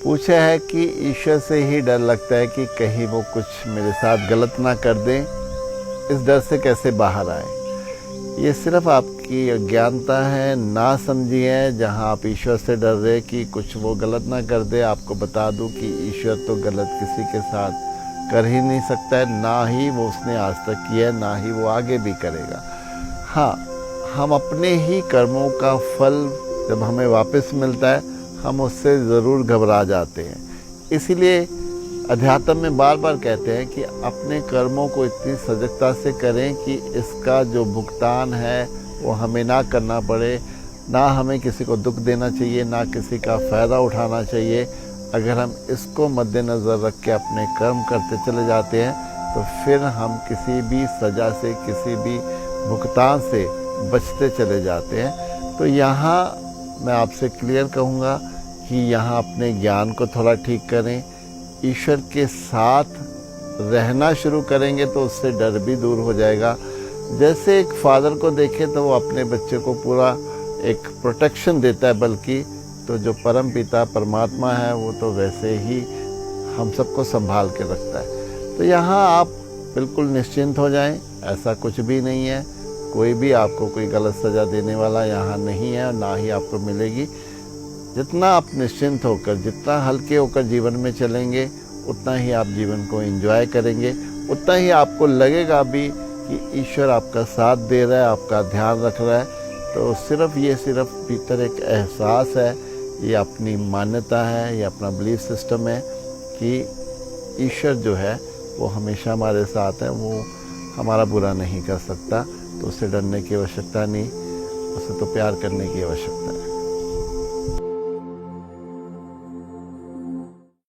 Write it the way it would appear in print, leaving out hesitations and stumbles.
पूछा है कि ईश्वर से ही डर लगता है कि कहीं वो कुछ मेरे साथ गलत ना कर दें, इस डर से कैसे बाहर आए। ये सिर्फ आपकी अज्ञानता है, ना समझी है। जहाँ आप ईश्वर से डर रहे कि कुछ वो गलत ना कर दे, आपको बता दूं कि ईश्वर तो गलत किसी के साथ कर ही नहीं सकता है, ना ही वो उसने आज तक किया है, ना ही वो आगे भी करेगा। हाँ, हम अपने ही कर्मों का फल जब हमें वापस मिलता है, हम उससे ज़रूर घबरा जाते हैं। इसीलिए अध्यात्म में बार बार कहते हैं कि अपने कर्मों को इतनी सजगता से करें कि इसका जो भुगतान है वो हमें ना करना पड़े, ना हमें किसी को दुख देना चाहिए, ना किसी का फ़ायदा उठाना चाहिए। अगर हम इसको मद्देनज़र रख के अपने कर्म करते चले जाते हैं तो फिर हम किसी भी सज़ा से, किसी भी भुगतान से बचते चले जाते हैं। तो यहाँ मैं आपसे क्लियर कहूँगा कि यहाँ अपने ज्ञान को थोड़ा ठीक करें, ईश्वर के साथ रहना शुरू करेंगे तो उससे डर भी दूर हो जाएगा। जैसे एक फादर को देखें तो वो अपने बच्चे को पूरा एक प्रोटेक्शन देता है, बल्कि तो जो परम पिता परमात्मा है वो तो वैसे ही हम सबको संभाल के रखता है। तो यहाँ आप बिल्कुल निश्चिंत हो जाएं, ऐसा कुछ भी नहीं है। कोई भी आपको कोई गलत सज़ा देने वाला यहाँ नहीं है और ना ही आपको मिलेगी। जितना आप निश्चिंत होकर, जितना हल्के होकर जीवन में चलेंगे, उतना ही आप जीवन को एंजॉय करेंगे, उतना ही आपको लगेगा भी कि ईश्वर आपका साथ दे रहा है, आपका ध्यान रख रहा है। तो सिर्फ भीतर एक एहसास है, ये अपनी मान्यता है, ये अपना बिलीफ सिस्टम है कि ईश्वर जो है वो हमेशा हमारे साथ है, वो हमारा बुरा नहीं कर सकता। तो उससे डरने की आवश्यकता नहीं, उससे तो प्यार करने की आवश्यकता है।